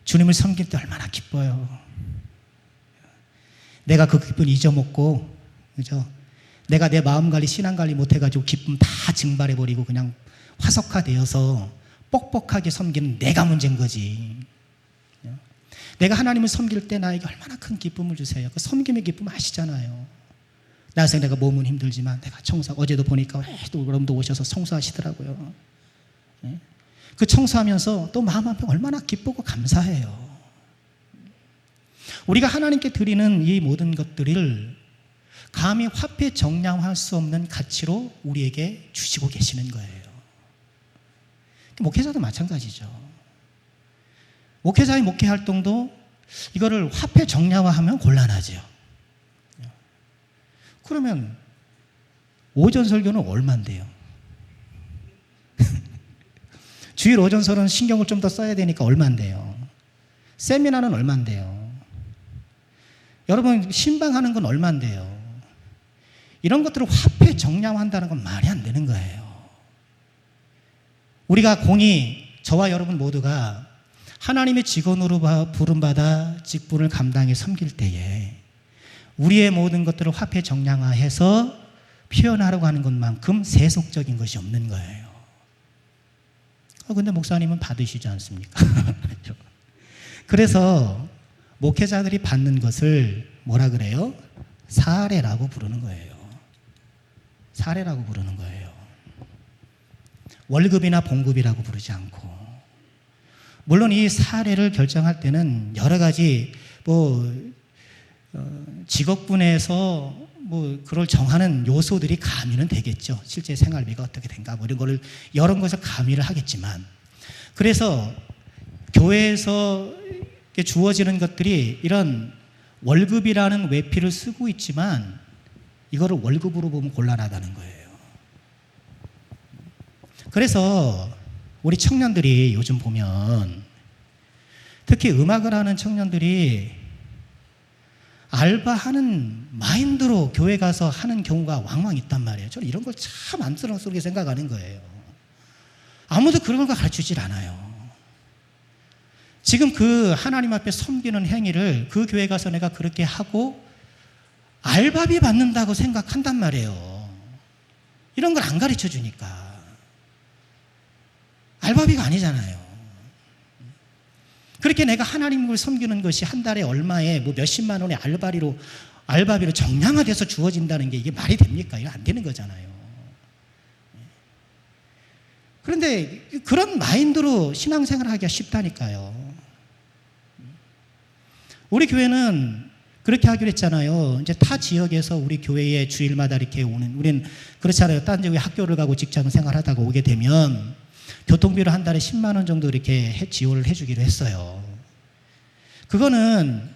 S1: 주님을 섬길 때 얼마나 기뻐요. 내가 그 기쁨 잊어먹고, 그죠? 내가 내 마음 관리, 신앙 관리 못해가지고 기쁨 다 증발해버리고 그냥 화석화되어서 뻑뻑하게 섬기는 내가 문제인 거지. 내가 하나님을 섬길 때 나에게 얼마나 큰 기쁨을 주세요. 그 섬김의 기쁨 아시잖아요. 나중에 내가 몸은 힘들지만 내가 어제도 보니까 또 여러분도 오셔서 청소하시더라고요. 그 청소하면서 또 마음 한편 얼마나 기쁘고 감사해요. 우리가 하나님께 드리는 이 모든 것들을 감히 화폐 정량할 수 없는 가치로 우리에게 주시고 계시는 거예요. 목회자도 마찬가지죠. 목회자의 목회 활동도 이거를 화폐 정량화하면 곤란하죠. 그러면 오전 설교는 얼마인데요? 주일 오전 설교는 신경을 좀 더 써야 되니까 얼마인데요? 세미나는 얼마인데요? 여러분 신방하는 건 얼마인데요? 이런 것들을 화폐 정량화한다는 건 말이 안 되는 거예요. 우리가 저와 여러분 모두가 하나님의 직원으로 부름받아 직분을 감당해 섬길 때에 우리의 모든 것들을 화폐 정량화해서 표현하려고 하는 것만큼 세속적인 것이 없는 거예요. 근데 목사님은 받으시지 않습니까? 그래서 목회자들이 받는 것을 뭐라 그래요? 사례라고 부르는 거예요. 사례라고 부르는 거예요. 월급이나 봉급이라고 부르지 않고. 물론 이 사례를 결정할 때는 여러 가지 직업군에서 그걸 정하는 요소들이 가미는 되겠죠. 실제 생활비가 어떻게 된가 이런 거를 여러 것을 가미를 하겠지만, 그래서 교회에서 주어지는 것들이 이런 월급이라는 외피를 쓰고 있지만 이거를 월급으로 보면 곤란하다는 거예요. 그래서 우리 청년들이 요즘 보면, 특히 음악을 하는 청년들이 알바하는 마인드로 교회 가서 하는 경우가 왕왕 있단 말이에요. 저는 이런 걸 참 안쓰럽게 생각하는 거예요. 아무도 그런 걸 가르치질 않아요. 지금 그 하나님 앞에 섬기는 행위를 그 교회 가서 내가 그렇게 하고 알바비 받는다고 생각한단 말이에요. 이런 걸 안 가르쳐 주니까. 알바비가 아니잖아요. 그렇게 내가 하나님을 섬기는 것이 한 달에 얼마에 몇십만 원의 알바비로 정량화돼서 주어진다는 게 이게 말이 됩니까? 이거 안 되는 거잖아요. 그런데 그런 마인드로 신앙생활을 하기가 쉽다니까요. 우리 교회는 그렇게 하기로 했잖아요. 이제 타 지역에서 우리 교회에 주일마다 이렇게 오는, 우리는 그렇잖아요. 딴 지역에 학교를 가고 직장 생활하다가 오게 되면 교통비를 한 달에 10만 원 정도 이렇게 지원을 해주기로 했어요. 그거는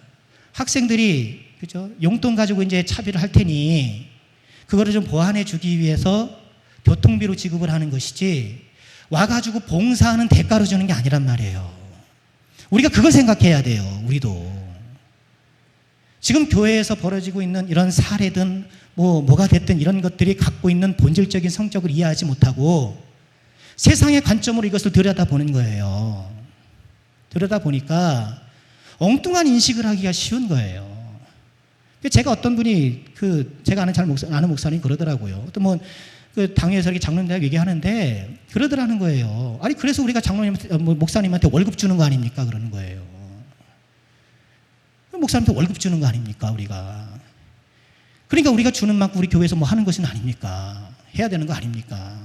S1: 학생들이 그죠? 용돈 가지고 이제 차비를 할 테니 그거를 좀 보완해 주기 위해서 교통비로 지급을 하는 것이지, 와가지고 봉사하는 대가로 주는 게 아니란 말이에요. 우리가 그걸 생각해야 돼요. 우리도. 지금 교회에서 벌어지고 있는 이런 사례든 뭐가 됐든 이런 것들이 갖고 있는 본질적인 성격을 이해하지 못하고 세상의 관점으로 이것을 들여다보는 거예요. 들여다보니까 엉뚱한 인식을 하기가 쉬운 거예요. 제가 어떤 분이 제가 아는 목사님이 그러더라고요. 또 그 당회에서 이렇게 장로님들 얘기하는데 그러더라는 거예요. 아니 그래서 우리가 목사님한테 월급 주는 거 아닙니까? 그러는 거예요. 목사님한테 월급 주는 거 아닙니까? 우리가. 그러니까 우리가 주는 만큼 우리 교회에서 하는 것은 아닙니까? 해야 되는 거 아닙니까?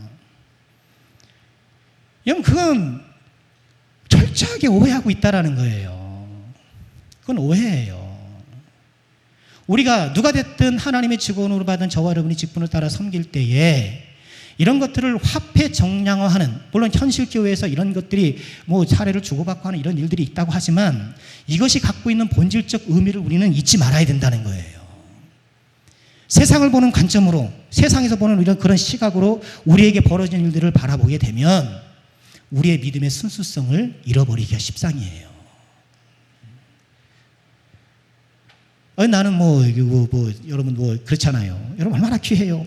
S1: 여러분 그건 철저하게 오해하고 있다라는 거예요. 그건 오해예요. 우리가 누가 됐든 하나님의 직원으로 받은 저와 여러분이 직분을 따라 섬길 때에 이런 것들을 화폐 정량화하는, 물론 현실교회에서 이런 것들이 사례를 주고받고 하는 이런 일들이 있다고 하지만 이것이 갖고 있는 본질적 의미를 우리는 잊지 말아야 된다는 거예요. 세상을 보는 관점으로, 세상에서 보는 그런 시각으로 우리에게 벌어진 일들을 바라보게 되면 우리의 믿음의 순수성을 잃어버리기가 십상이에요. 나는 여러분 그렇잖아요. 여러분 얼마나 귀해요.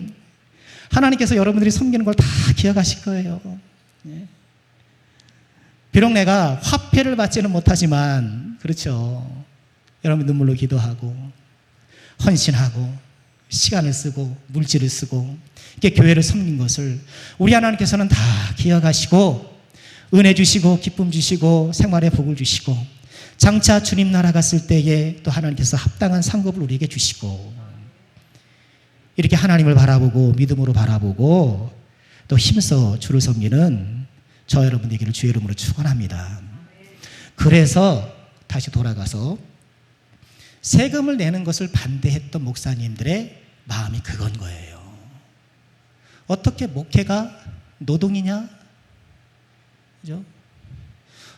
S1: 하나님께서 여러분들이 섬기는 걸 다 기억하실 거예요. 비록 내가 화폐를 받지는 못하지만, 그렇죠. 여러분 눈물로 기도하고, 헌신하고, 시간을 쓰고, 물질을 쓰고, 이렇게 교회를 섬긴 것을 우리 하나님께서는 다 기억하시고, 은혜 주시고, 기쁨 주시고, 생활의 복을 주시고, 장차 주님 나라 갔을 때에 또 하나님께서 합당한 상급을 우리에게 주시고, 이렇게 하나님을 바라보고 믿음으로 바라보고 또 힘써 주를 섬기는 저 여러분에게를 주의 이름으로 축원합니다. 그래서 다시 돌아가서 세금을 내는 것을 반대했던 목사님들의 마음이 그건 거예요. 어떻게 목회가 노동이냐? 그죠?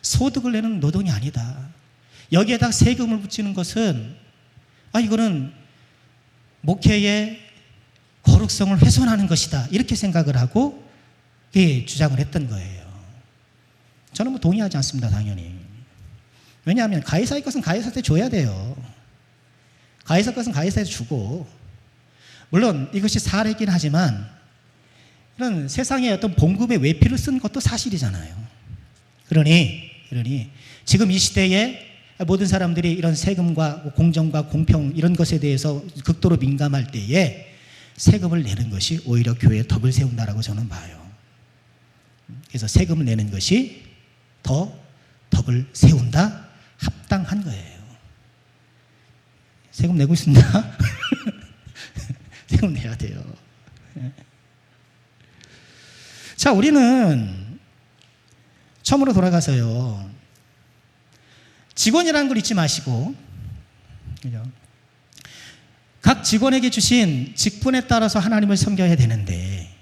S1: 소득을 내는 노동이 아니다. 여기에다 세금을 붙이는 것은 이거는 목회의 거룩성을 훼손하는 것이다. 이렇게 생각을 하고 주장을 했던 거예요. 저는 동의하지 않습니다. 당연히. 왜냐하면 가이사의 것은 가이사한테 줘야 돼요. 가이사 것은 가이사한테 주고, 물론 이것이 사례이긴 하지만 이런 세상에 어떤 봉급의 외피를 쓴 것도 사실이잖아요. 그러니 지금 이 시대에 모든 사람들이 이런 세금과 공정과 공평 이런 것에 대해서 극도로 민감할 때에 세금을 내는 것이 오히려 교회의 덕을 세운다라고 저는 봐요. 그래서 세금을 내는 것이 더 덕을 세운다, 합당한 거예요. 세금 내고 있습니다. 세금 내야 돼요. 자, 우리는 처음으로 돌아가서요. 직원이라는 걸 잊지 마시고, 그죠? 각 직원에게 주신 직분에 따라서 하나님을 섬겨야 되는데,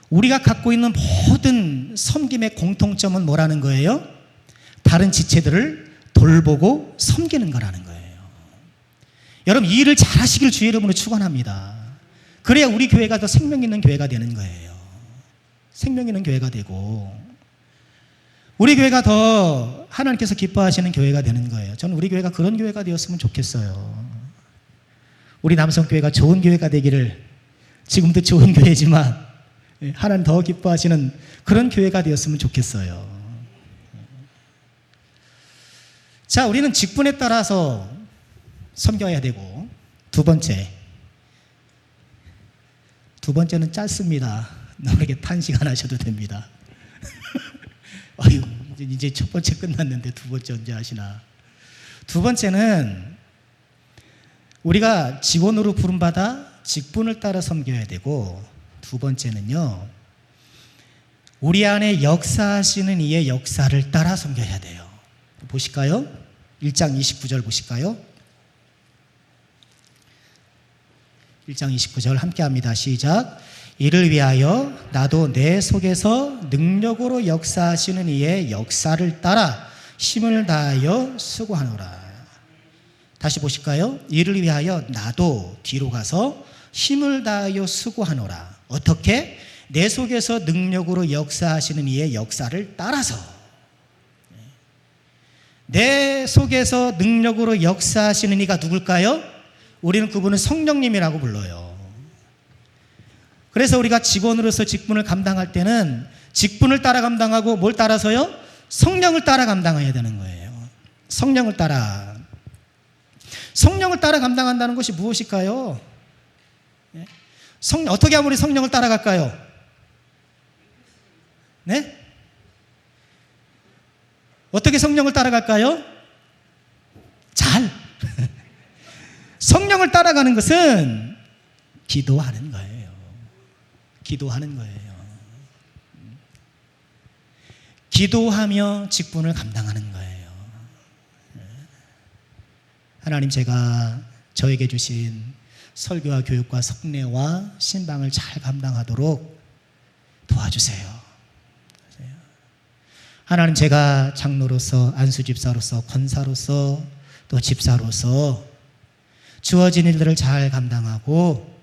S1: 우리가 갖고 있는 모든 섬김의 공통점은 뭐라는 거예요? 다른 지체들을 돌보고 섬기는 거라는 거예요. 여러분, 이 일을 잘 하시길 주의 이름으로 축원합니다. 그래야 우리 교회가 더 생명 있는 교회가 되는 거예요. 생명 있는 교회가 되고, 우리 교회가 더 하나님께서 기뻐하시는 교회가 되는 거예요. 저는 우리 교회가 그런 교회가 되었으면 좋겠어요. 우리 남성교회가 좋은 교회가 되기를, 지금도 좋은 교회지만 하나님 더 기뻐하시는 그런 교회가 되었으면 좋겠어요. 자, 우리는 직분에 따라서 섬겨야 되고, 두 번째는 짧습니다. 너에게 탄식 안 하셔도 됩니다. 아유, 이제 첫 번째 끝났는데 두 번째 언제 하시나. 두 번째는 우리가 직원으로 부름받아 직분을 따라 섬겨야 되고, 두 번째는요, 우리 안에 역사하시는 이의 역사를 따라 섬겨야 돼요. 보실까요? 1장 29절 보실까요? 1장 29절 함께 합니다. 시작. 이를 위하여 나도 내 속에서 능력으로 역사하시는 이의 역사를 따라 힘을 다하여 수고하노라. 다시 보실까요? 이를 위하여 나도 뒤로 가서 힘을 다하여 수고하노라. 어떻게? 내 속에서 능력으로 역사하시는 이의 역사를 따라서. 내 속에서 능력으로 역사하시는 이가 누굴까요? 우리는 그분은 성령님이라고 불러요. 그래서 우리가 직원으로서 직분을 감당할 때는 직분을 따라 감당하고 뭘 따라서요? 성령을 따라 감당해야 되는 거예요. 성령을 따라 감당한다는 것이 무엇일까요? 어떻게 하면 우리 성령을 따라갈까요? 네? 어떻게 성령을 따라갈까요? 잘. 성령을 따라가는 것은 기도하는 거예요. 기도하는 거예요. 기도하며 직분을 감당하는 거예요. 하나님, 제가 저에게 주신 설교와 교육과 성례와 신방을 잘 감당하도록 도와주세요. 하나님, 제가 장로로서, 안수집사로서, 권사로서, 또 집사로서 주어진 일들을 잘 감당하고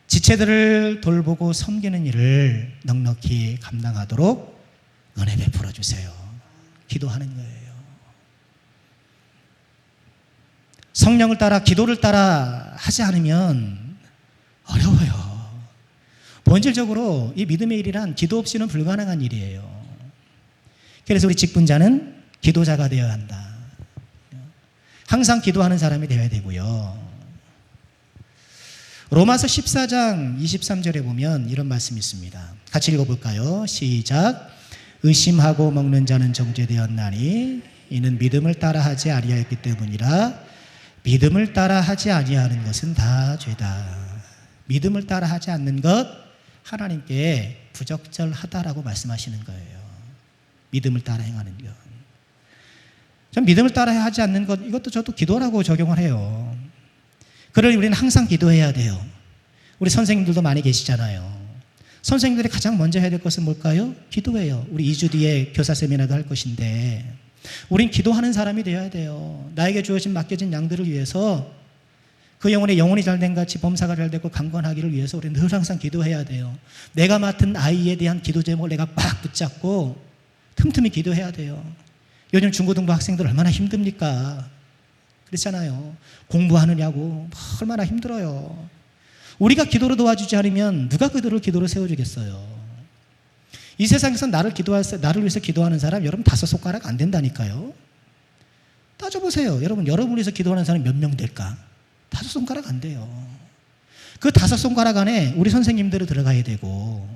S1: 지체들을 돌보고 섬기는 일을 넉넉히 감당하도록 은혜 베풀어 주세요. 기도하는 거예요. 성령을 따라, 기도를 따라 하지 않으면 어려워요. 본질적으로 이 믿음의 일이란 기도 없이는 불가능한 일이에요. 그래서 우리 직분자는 기도자가 되어야 한다. 항상 기도하는 사람이 되어야 되고요. 로마서 14장 23절에 보면 이런 말씀이 있습니다. 같이 읽어볼까요? 시작. 의심하고 먹는 자는 정죄되었나니 이는 믿음을 따라 하지 아니하였기 때문이라. 믿음을 따라 하지 아니하는 것은 다 죄다. 믿음을 따라 하지 않는 것 하나님께 부적절하다라고 말씀하시는 거예요. 믿음을 따라 행하는 것. 전 믿음을 따라 하지 않는 것, 이것도 저도 기도라고 적용을 해요. 그러니 우리는 항상 기도해야 돼요. 우리 선생님들도 많이 계시잖아요. 선생님들이 가장 먼저 해야 될 것은 뭘까요? 기도해요. 우리 2주 뒤에 교사 세미나도 할 것인데 우린 기도하는 사람이 되어야 돼요. 나에게 주어진 맡겨진 양들을 위해서 그 영혼의 영혼이 잘된 같이 범사가 잘되고 강건하기를 위해서 우리는 늘 항상 기도해야 돼요. 내가 맡은 아이에 대한 기도 제목을 내가 빡 붙잡고 틈틈이 기도해야 돼요. 요즘 중고등부 학생들 얼마나 힘듭니까? 그렇잖아요. 공부하느냐고 얼마나 힘들어요. 우리가 기도로 도와주지 않으면 누가 그들을 기도로 세워주겠어요. 이 세상에서 나를 위해서 기도하는 사람 여러분 5손가락 안 된다니까요. 따져보세요. 여러분을 위해서 기도하는 사람 몇 명 될까? 5손가락 안 돼요. 그 5손가락 안에 우리 선생님들이 들어가야 되고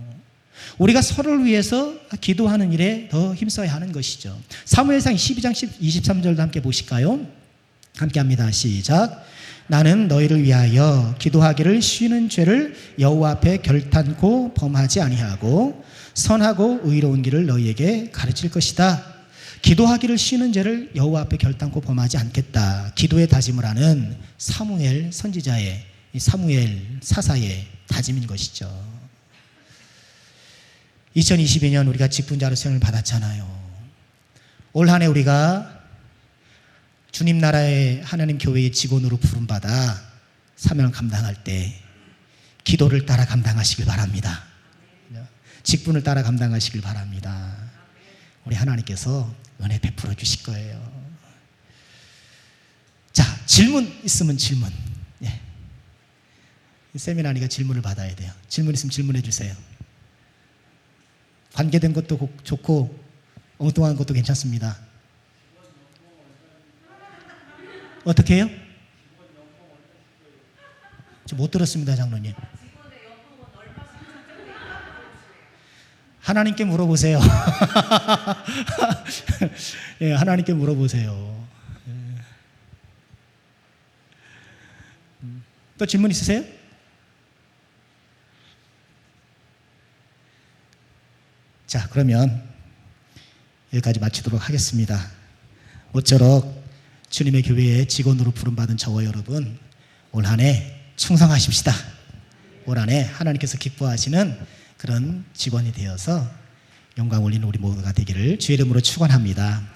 S1: 우리가 서로를 위해서 기도하는 일에 더 힘써야 하는 것이죠. 사무엘상 12장 23절도 함께 보실까요? 함께 합니다. 시작. 나는 너희를 위하여 기도하기를 쉬는 죄를 여호와 앞에 결탄코 범하지 아니하고 선하고 의로운 길을 너희에게 가르칠 것이다. 기도하기를 쉬는 죄를 여호와 앞에 결탄코 범하지 않겠다. 기도의 다짐을 하는 사무엘 선지자의, 사무엘 사사의 다짐인 것이죠. 2022년 우리가 직분자로 수행을 받았잖아요. 올 한 해 우리가 주님 나라의 하나님 교회의 직원으로 부름받아 사명을 감당할 때 기도를 따라 감당하시길 바랍니다. 직분을 따라 감당하시길 바랍니다. 우리 하나님께서 은혜 베풀어 주실 거예요. 자, 질문 있으면 질문. 예. 세미나니까 질문을 받아야 돼요. 질문 있으면 질문해 주세요. 관계된 것도 좋고 엉뚱한 것도 괜찮습니다. 어떻게 해요? 저 못 들었습니다, 장로님. 하나님께 물어보세요. 예, 하나님께 물어보세요. 또 질문 있으세요? 자, 그러면 여기까지 마치도록 하겠습니다. 모쪼록 주님의 교회의 직원으로 부름받은 저와 여러분 올 한 해 충성하십시다. 올 한 해 하나님께서 기뻐하시는 그런 직원이 되어서 영광 올리는 우리 모두가 되기를 주의 이름으로 축원합니다.